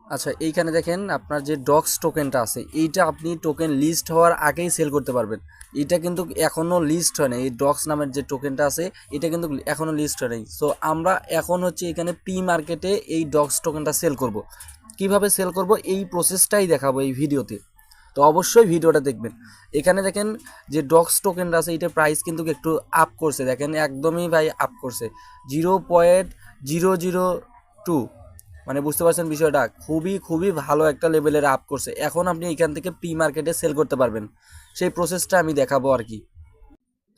আচ্ছা, এইখানে দেখেন আপনার যে ডক্স টোকেনটা আছে এইটা আপনি টোকেন লিস্ট হওয়ার আগেই সেল করতে পারবেন। এটা কিন্তু এখনও লিস্ট হয় না, এই ডক্স নামের যে টোকেনটা আছে এটা কিন্তু এখনও লিস্ট হয় নাই। সো আমরা এখন হচ্ছে এখানে প্রি মার্কেটে এই ডক্স টোকেনটা সেল করব। কিভাবে সেল করব এই প্রসেসটাই দেখাবো এই ভিডিওতে। তো অবশ্যই ভিডিওটা দেখবেন। এখানে দেখেন যে ডক্স টোকেনটা আছে এইটার প্রাইস কিন্তু একটু আপ করছে, দেখেন একদমই ভাই আপ করছে 0.002, মানে বুঝতে পারছেন বিষয়টা, খুবই খুবই ভালো একটা লেভেলের আপ করছে। এখন আপনি এখান থেকে প্রি মার্কেটে সেল করতে পারবেন, সেই প্রসেসটা আমি দেখাবো আর কি।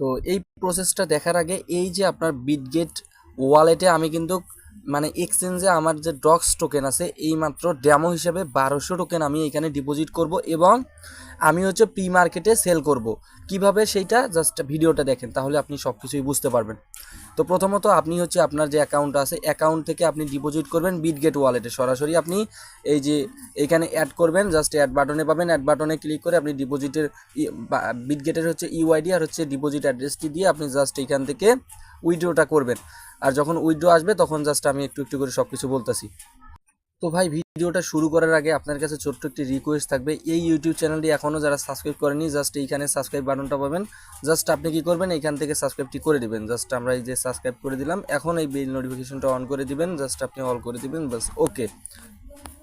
তো এই প্রসেসটা দেখার আগে এই যে আপনার বিটগেট ওয়ালেটে আমি কিন্তু মানে এক্সচেঞ্জে আমার যে ডক্স টোকেন আছে এই মাত্র ডেমো হিসেবে 1200 টোকেন আমি এখানে ডিপোজিট করব এবং আমি হচ্ছে প্রি মার্কেটে সেল করব। কিভাবে সেইটা জাস্ট ভিডিওটা দেখেন, তাহলে আপনি সব কিছুই বুঝতে পারবেন। তো প্রথমত আপনি হচ্ছে আপনার যে অ্যাকাউন্ট আছে অ্যাকাউন্ট থেকে আপনি ডিপোজিট করবেন বিটগেট ওয়ালেটে সরাসরি। আপনি এই যে এইখানে অ্যাড করবেন, জাস্ট অ্যাড বাটনে পাবেন, অ্যাড বাটনে ক্লিক করে আপনি ডিপোজিটের বিটগেটের হচ্ছে ইউআইডি আর হচ্ছে ডিপোজিট অ্যাড্রেসটি দিয়ে আপনি জাস্ট এইখান থেকে উইথড্রটা করবেন। আর যখন উইথড্র আসবে তখন জাস্ট আমি একটু একটু করে সব কিছু বলতেছি। তো ভাই ভিডিওটা শুরু করার আগে আপনার কাছে ছোট্ট একটি রিকোয়েস্ট থাকবে, এই ইউটিউব চ্যানেলটি এখনও যারা সাবস্ক্রাইব করেনি জাস্ট এইখানে সাবস্ক্রাইব বাটনটা পাবেন, জাস্ট আপনি কি করবেন এইখান থেকে সাবস্ক্রাইবটি করে দিবেন। জাস্ট আমরা এই যে সাবস্ক্রাইব করে দিলাম, এখন এই বেল নোটিফিকেশনটা অন করে দিবেন, জাস্ট আপনি অল করে দিবেন, বাস ওকে।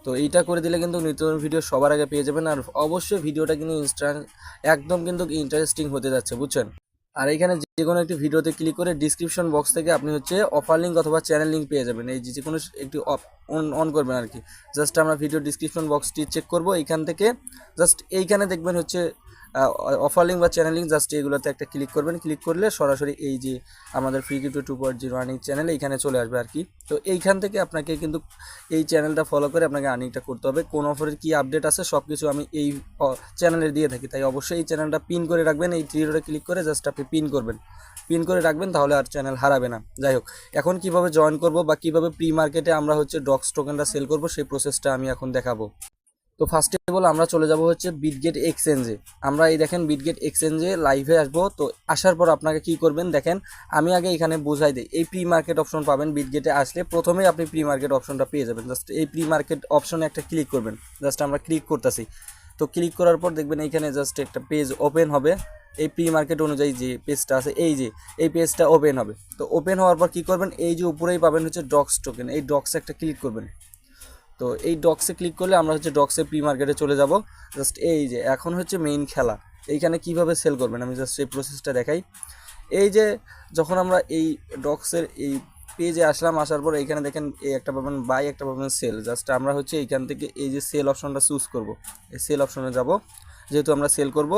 তো এইটা করে দিলে কিন্তু নিত্য নতুন ভিডিও সবার আগে পেয়ে যাবেন। আর অবশ্যই ভিডিওটা কিন্তু একদম কিন্তু ইন্টারেস্টিং হতে যাচ্ছে, বুঝছেন। আর এখানে যে কোনো একটি ভিডিওতে ক্লিক করে ডিসক্রিপশন বক্স থেকে আপনি হচ্ছে অফার লিঙ্ক অথবা চ্যানেল লিঙ্ক পেয়ে যাবেন, এই যে কোনো একটি অন করবেন আর কি। জাস্ট আমরা ভিডিও ডিসক্রিপশন বক্সটি চেক করব, এইখান থেকে জাস্ট এইখানে দেখবেন হচ্ছে অফার লিঙ্ক বা চ্যানেল লিঙ্ক, জাস্ট এইগুলোতে একটা ক্লিক করবেন। ক্লিক করলে সরাসরি এই যে আমাদের ফ্রি ক্রিপ্টো 2.0 আর্নিং চ্যানেল এইখানে চলে আসবে আর কি। তো এইখান থেকে আপনাকে কিন্তু এই চ্যানেলটা ফলো করে আপনাকে আর্নিংটা করতে হবে। কোন অফারের কী আপডেট আছে সব কিছু আমি এই চ্যানেলে দিয়ে থাকি, তাই অবশ্যই এই চ্যানেলটা পিন করে রাখবেন। এই থ্রি ডটে ক্লিক করে জাস্ট আপনি পিন করবেন, পিন করে রাখবেন, তাহলে আর চ্যানেল হারাবে না। যাই হোক, এখন কিভাবে জয়েন করব বা কিভাবে প্রি মার্কেটে আমরা হচ্ছে ডক্স টোকেনটা সেল করব সেই প্রসেসটা আমি এখন দেখাবো। তো ফার্স্ট অফ অল আমরা চলে যাব হচ্ছে বিটগেট এক্সচেঞ্জে। আমরা এই দেখেন বিটগেট এক্সচেঞ্জে লাইভে আসবো। তো আসার পর আপনাকে কি করবেন দেখেন, আমি আগে এখানে বোঝাই দিই। এই প্রি মার্কেট অপশন পাবেন বিটগেটে আসলে, প্রথমেই আপনি প্রি মার্কেট অপশনটা পেয়ে যাবেন। জাস্ট এই প্রি মার্কেট অপশনে একটা ক্লিক করবেন, জাস্ট আমরা ক্লিক করতেছি। তো ক্লিক করার পর দেখবেন এইখানে জাস্ট একটা পেজ ওপেন হবে। এই প্রি মার্কেট অনুযায়ী যে পেজটা আছে এই যে এই পেজটা ওপেন হবে। তো ওপেন হওয়ার পর কী করবেন, এই যে উপরেই পাবেন হচ্ছে ডক্স টোকেন, এই ডক্সে একটা ক্লিক করবেন। তো এই ডক্সে ক্লিক করলে আমরা হচ্ছে ডক্সে প্রি মার্কেটে চলে যাব। জাস্ট এই যে এখন হচ্ছে মেইন খেলা, এইখানে কিভাবে সেল করবেন আমি জাস্ট এই প্রসেসটা দেখাই। এই যে যখন আমরা এই ডক্সের এই পেজে আসলাম, আসার পর এইখানে দেখেন এই একটা পাবেন বাই, একটা পাবেন সেল। জাস্ট আমরা হচ্ছে এইখান থেকে এই যে সেল অপশনটা চুজ করব, এই সেল অপশনে যাব। যেহেতু আমরা সেল করব,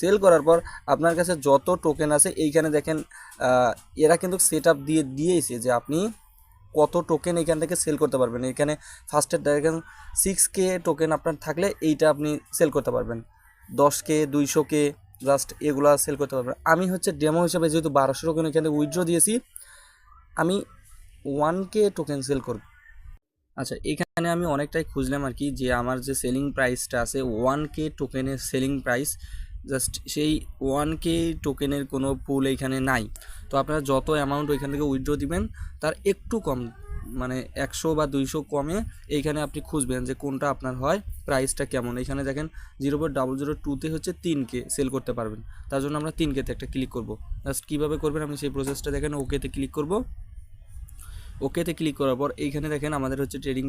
সেল করার পর আপনার কাছে যত টোকেন আছে এইখানে দেখেন এরা কিন্তু সেট আপ দিয়েছে যে আপনি কত টোকেন এখান থেকে সেল করতে পারবেন। এখানে ফার্স্টে দেখেন 6K টোকেন আপনার থাকলে এইটা আপনি সেল করতে পারবেন, 10K 200K জাস্ট এগুলা সেল করতে পারবেন। আমি হচ্ছে ডেমো হিসেবে যেহেতু 1200 টোকেন এখানে উইথড্র দিয়েছি, আমি 1K টোকেন সেল করব। আচ্ছা, এখানে আমি অনেকটাই খুঁজলাম আর কি, যে আমার যে সেলিং প্রাইসটা আছে 1K টোকেনের সেলিং প্রাইস, জাস্ট সেই 1K টোকেনের কোনো পুল এইখানে নাই। তো আপনারা যত অ্যামাউন্ট ওইখান থেকে উইথড্র দিবেন তার একটু কম, মানে 100 বা 200 কমে এইখানে আপনি খুঁজবেন যে কোনটা আপনার হয়, প্রাইসটা কেমন। এইখানে দেখেন 0.002তে হচ্ছে 3K সেল করতে পারবেন, তার জন্য আমরা 3Kতে একটা ক্লিক করব। জাস্ট কীভাবে করবেন আপনি সেই প্রসেসটা দেখেন। ওকেতে ক্লিক করব, ওকেতে ক্লিক করার পর এইখানে দেখেন আমাদের হচ্ছে ট্রেডিং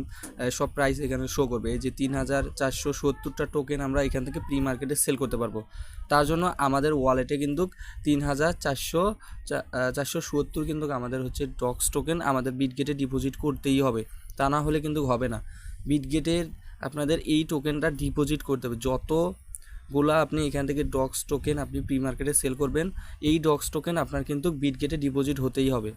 সব প্রাইস এখানে শো করবে। এই যে 3470টা টোকেন আমরা এখান থেকে প্রি মার্কেটে সেল করতে পারবো। তার জন্য আমাদের ওয়ালেটে কিন্তু 3470 কিন্তু আমাদের হচ্ছে ডক্স টোকেন আমাদের বিটগেটে ডিপোজিট করতেই হবে, তা না হলে কিন্তু হবে না। বিটগেটের আপনাদের এই টোকেনটা ডিপোজিট করতে হবে, যতগুলা আপনি এখান থেকে ডক্স টোকেন আপনি প্রি মার্কেটে সেল করবেন এই ডক্স টোকেন আপনার কিন্তু বিটগেটে ডিপোজিট হতেই হবে।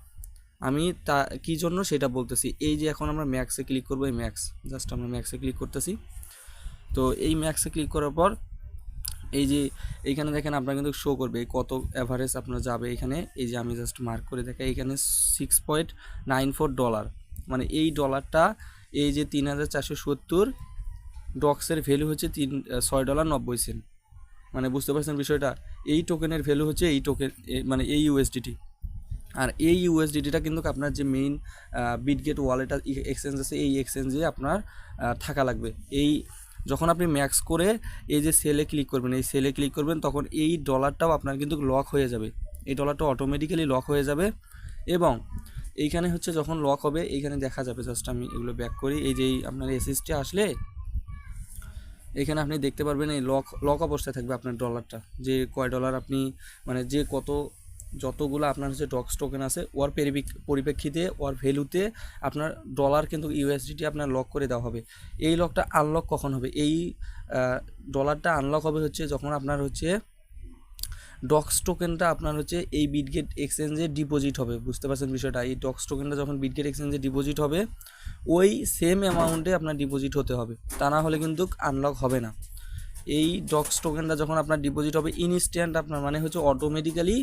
আমি তা কী জন্য সেটা বলতেছি। এই যে এখন আমরা ম্যাক্সে ক্লিক করবো, এই ম্যাক্স, জাস্ট আমরা ম্যাক্সে ক্লিক করতেছি। তো এই ম্যাক্সে ক্লিক করার পর এই যে এইখানে দেখেন আপনার কিন্তু শো করবে কত অ্যাভারেজ আপনার যাবে। এখানে এই যে আমি জাস্ট মার্ক করে দেখাই, এখানে $6.94, মানে এই ডলারটা এই যে 3470 ডক্সের ভ্যালু হচ্ছে $6.90, মানে বুঝতে পারছেন বিষয়টা। এই টোকেনের ভ্যালু হচ্ছে এই টোকেন, মানে এই ইউএসডিটি। আর এই ইউএসডিটিটা কিন্তু আপনার যে মেইন বিটগেট ওয়ালেট এক্সচেঞ্জ আছে এই এক্সচেঞ্জে আপনার থাকা লাগবে। এই যখন আপনি ম্যাক্স করে এই যে সেলে ক্লিক করবেন, এই সেলে ক্লিক করবেন, তখন এই ডলারটাও আপনার কিন্তু লক হয়ে যাবে, এই ডলারটা অটোমেটিক্যালি লক হয়ে যাবে। এবং এইখানে হচ্ছে যখন লক হবে এইখানে দেখা যাবে, জাস্ট আমি এগুলো ব্যাক করি, এই যে আপনার এসএসটি আসলে এখানে আপনি দেখতে পারবেন এই লক অবস্থায় থাকবে আপনার ডলারটা, যে কয় ডলার আপনি মানে যে যতগুলো আপনার হচ্ছে ডক্স টোকেন আছে ওর পরিপ্রেক্ষিতে ওর ভ্যালুতে আপনার ডলার কিন্তু ইউএসডিটি আপনার লক করে দেওয়া হবে। এই লকটা আনলক কখন হবে? এই ডলারটা আনলক হবে হচ্ছে যখন আপনার হচ্ছে ডক্স টোকেনটা আপনার হচ্ছে এই বিটগেট এক্সচেঞ্জে ডিপোজিট হবে। বুঝতে পারছেন বিষয়টা? এই ডক্স টোকেনটা যখন বিটগেট এক্সচেঞ্জে ডিপোজিট হবে ওই সেম অ্যামাউন্টে আপনার ডিপোজিট হতে হবে, তা না হলে কিন্তু আনলক হবে না। এই ডক্স টোকেনটা যখন আপনার ডিপোজিট হবে ইনস্ট্যান্ট আপনার মানে হচ্ছে অটোমেটিক্যালি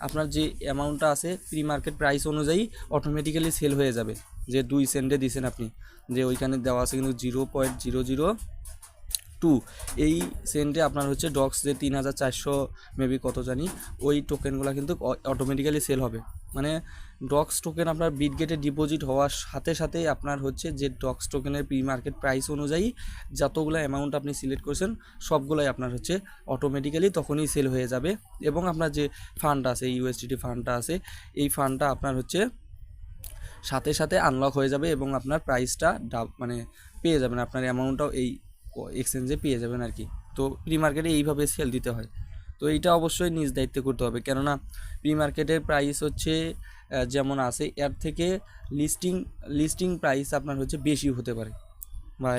আপনার যে অ্যামাউন্টটা আছে প্রি মার্কেট প্রাইস অনুযায়ী অটোমেটিক্যালি সেল হয়ে যাবে। যে 2 সেন্টে দিয়েছেন আপনি, যে ওইখানে দেওয়া আছে কিন্তু 0.002 এই সেন্টে আপনার হচ্ছে ডক্স যে 3400 মেবি কত জানি ওই টোকেনগুলো কিন্তু অটোমেটিক্যালি সেল হবে। মানে ডক্স টোকেন আপনার বিটগেটে ডিপোজিট হওয়ার সাথে সাথেই আপনার হচ্ছে যে ডক্স টোকেনের প্রি মার্কেট প্রাইস অনুযায়ী যতগুলো অ্যামাউন্ট আপনি সিলেক্ট করেছেন সবগুলোই আপনার হচ্ছে অটোমেটিক্যালি তখনই সেল হয়ে যাবে। এবং আপনার যে ফান্ডটা আছে ইউএসডিটি ফান্ডটা আছে এই ফান্ডটা আপনার হচ্ছে সাথে সাথে আনলক হয়ে যাবে এবং আপনার প্রাইসটা মানে পেয়ে যাবেন, আপনার অ্যামাউন্টটাও এই এক্সচেঞ্জে পেয়ে যাবেন আর কি। তো প্রি মার্কেটে এইভাবে সেল দিতে হয়। তো এইটা অবশ্যই নিজ দায়িত্বে করতে হবে, কেননা প্রি মার্কেটের প্রাইস হচ্ছে যেমন আছে এর থেকে লিস্টিং প্রাইস আপনার হচ্ছে বেশি হতে পারে, বা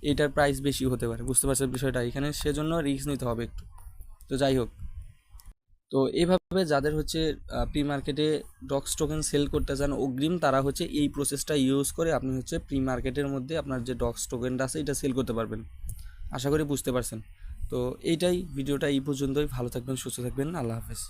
এইটার প্রাইস বেশি হতে পারে। বুঝতে পারছেন বিষয়টা? এখানে সেজন্য রিস্ক নিতে হবে একটু। তো যাই হোক, তো এইভাবে যাদের হচ্ছে প্রি মার্কেটে ডক্স টোকেন সেল করতে চান অগ্রিম, তারা হচ্ছে এই প্রসেসটা ইউজ করে আপনি হচ্ছে প্রি মার্কেটের মধ্যে আপনার যে ডক্স টোকেনটা আছে এটা সেল করতে পারবেন। আশা করি বুঝতে পারছেন। তো এইটাই ভিডিওটা এই পর্যন্তই। ভালো থাকবেন, সুস্থ থাকবেন, আল্লাহ হাফেজ।